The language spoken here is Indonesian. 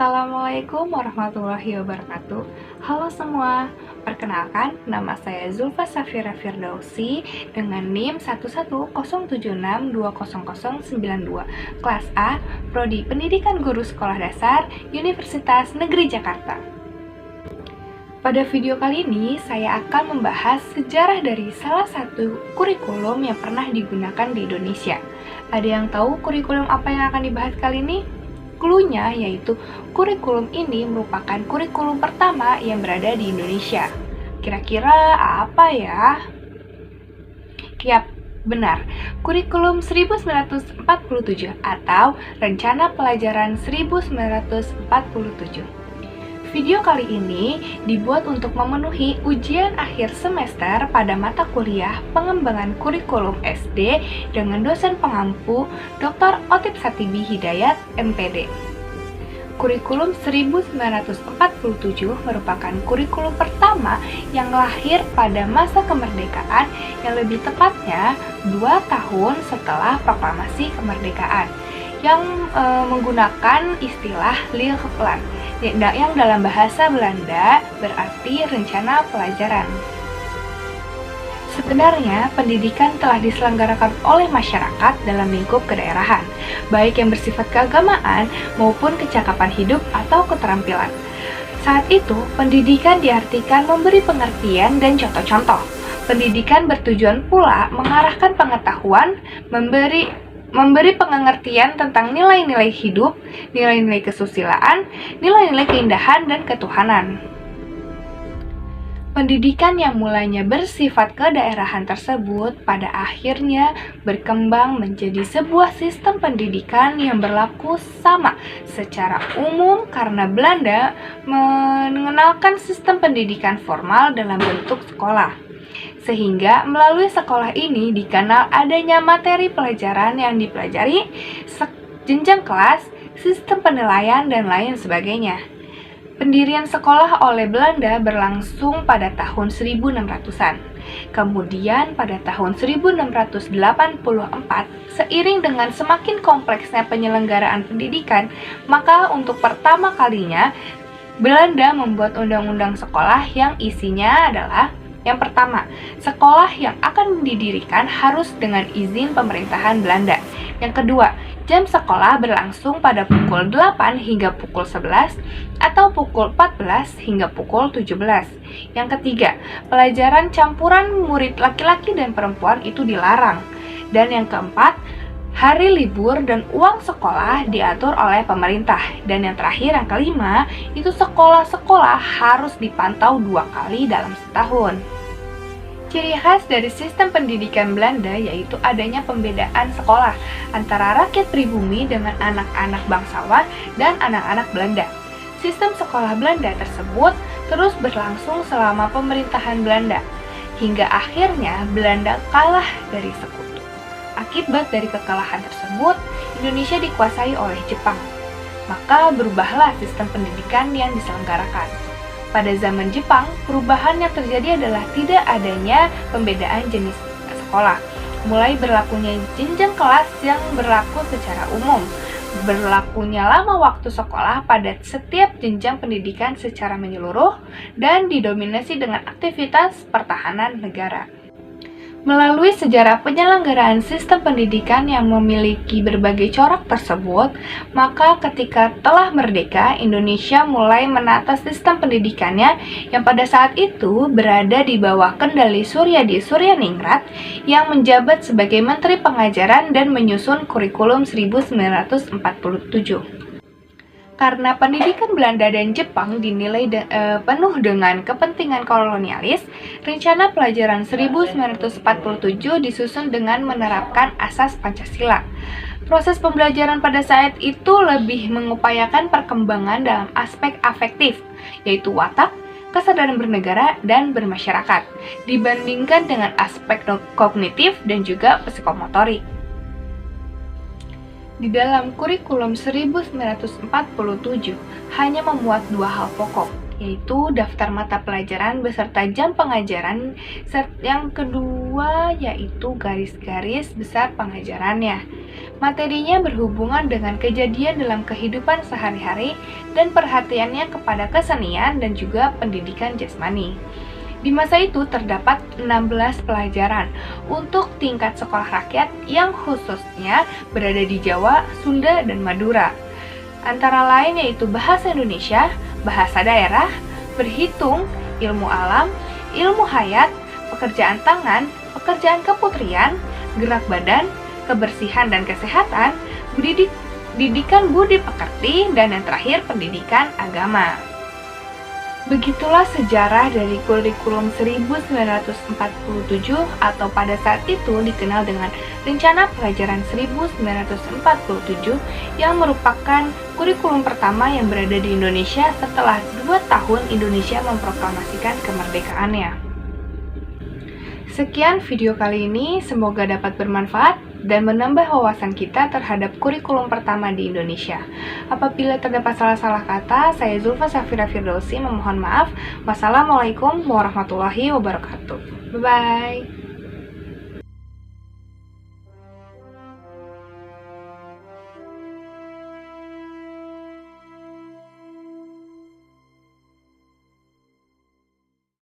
Assalamualaikum warahmatullahi wabarakatuh. Halo semua, perkenalkan nama saya Zulfa Safira Firdausi dengan NIM 11076200092, kelas A, Prodi Pendidikan Guru Sekolah Dasar, Universitas Negeri Jakarta. Pada video kali ini, saya akan membahas sejarah dari salah satu kurikulum yang pernah digunakan di Indonesia. Ada yang tahu kurikulum apa yang akan dibahas kali ini? Cluenya yaitu kurikulum ini merupakan kurikulum pertama yang berada di Indonesia. Kira-kira apa ya? Yap, benar. Kurikulum 1947 atau Rencana Pelajaran 1947. Video kali ini dibuat untuk memenuhi ujian akhir semester pada mata kuliah Pengembangan Kurikulum SD dengan dosen pengampu Dr. Otip Satibi Hidayat, MPD. Kurikulum 1947 merupakan kurikulum pertama yang lahir pada masa kemerdekaan, yang lebih tepatnya 2 tahun setelah proklamasi kemerdekaan, yang menggunakan istilah Leerplan yang dalam bahasa Belanda berarti rencana pelajaran. Sebenarnya, pendidikan telah diselenggarakan oleh masyarakat dalam lingkup kedaerahan, baik yang bersifat keagamaan maupun kecakapan hidup atau keterampilan. Saat itu, pendidikan diartikan memberi pengertian dan contoh-contoh. Pendidikan bertujuan pula mengarahkan pengetahuan, memberi pengertian tentang nilai-nilai hidup, nilai-nilai kesusilaan, nilai-nilai keindahan, dan ketuhanan. Pendidikan yang mulanya bersifat kedaerahan tersebut pada akhirnya berkembang menjadi sebuah sistem pendidikan yang berlaku sama secara umum karena Belanda mengenalkan sistem pendidikan formal dalam bentuk sekolah. Sehingga melalui sekolah ini dikenal adanya materi pelajaran yang dipelajari, jenjang kelas, sistem penilaian, dan lain sebagainya. Pendirian sekolah oleh Belanda berlangsung pada tahun 1600-an. Kemudian pada tahun 1684, seiring dengan semakin kompleksnya penyelenggaraan pendidikan, maka untuk pertama kalinya Belanda membuat undang-undang sekolah yang isinya adalah: yang pertama, sekolah yang akan didirikan harus dengan izin pemerintahan Belanda. Yang kedua, jam sekolah berlangsung pada pukul 8 hingga pukul 11 atau pukul 14 hingga pukul 17. Yang ketiga, pelajaran campuran murid laki-laki dan perempuan itu dilarang. Dan yang keempat, hari libur dan uang sekolah diatur oleh pemerintah. Dan yang terakhir, yang kelima, itu sekolah-sekolah harus dipantau 2 kali dalam setahun. Ciri khas dari sistem pendidikan Belanda yaitu adanya pembedaan sekolah antara rakyat pribumi dengan anak-anak bangsawan dan anak-anak Belanda. Sistem sekolah Belanda tersebut terus berlangsung selama pemerintahan Belanda, hingga akhirnya Belanda kalah dari sekutu. Akibat dari kekalahan tersebut, Indonesia dikuasai oleh Jepang. Maka berubahlah sistem pendidikan yang diselenggarakan. Pada zaman Jepang, perubahan yang terjadi adalah tidak adanya pembedaan jenis sekolah, mulai berlakunya jenjang kelas yang berlaku secara umum, berlakunya lama waktu sekolah pada setiap jenjang pendidikan secara menyeluruh, dan didominasi dengan aktivitas pertahanan negara. Melalui sejarah penyelenggaraan sistem pendidikan yang memiliki berbagai corak tersebut, maka ketika telah merdeka, Indonesia mulai menata sistem pendidikannya yang pada saat itu berada di bawah kendali Suryadi Suryaningrat yang menjabat sebagai Menteri Pengajaran dan menyusun kurikulum 1947. Karena pendidikan Belanda dan Jepang dinilai penuh dengan kepentingan kolonialis, Rencana Pelajaran 1947 disusun dengan menerapkan asas Pancasila. Proses pembelajaran pada saat itu lebih mengupayakan perkembangan dalam aspek afektif, yaitu watak, kesadaran bernegara, dan bermasyarakat, dibandingkan dengan aspek kognitif dan juga psikomotorik. Di dalam kurikulum 1947 hanya memuat 2 hal pokok, yaitu daftar mata pelajaran beserta jam pengajaran. Yang kedua yaitu garis-garis besar pengajarannya. Materinya berhubungan dengan kejadian dalam kehidupan sehari-hari dan perhatiannya kepada kesenian dan juga pendidikan jasmani. Di masa itu terdapat 16 pelajaran untuk tingkat sekolah rakyat yang khususnya berada di Jawa, Sunda, dan Madura. Antara lain yaitu bahasa Indonesia, bahasa daerah, berhitung, ilmu alam, ilmu hayat, pekerjaan tangan, pekerjaan keputrian, gerak badan, kebersihan dan kesehatan, didikan budi pekerti, dan yang terakhir pendidikan agama. Begitulah sejarah dari kurikulum 1947 atau pada saat itu dikenal dengan Rencana Pelajaran 1947 yang merupakan kurikulum pertama yang berada di Indonesia setelah 2 tahun Indonesia memproklamasikan kemerdekaannya. Sekian video kali ini, semoga dapat bermanfaat dan menambah wawasan kita terhadap kurikulum pertama di Indonesia. Apabila terdapat salah-salah kata, saya Zulfa Safira Firdausi memohon maaf. Wassalamualaikum warahmatullahi wabarakatuh. Bye-bye.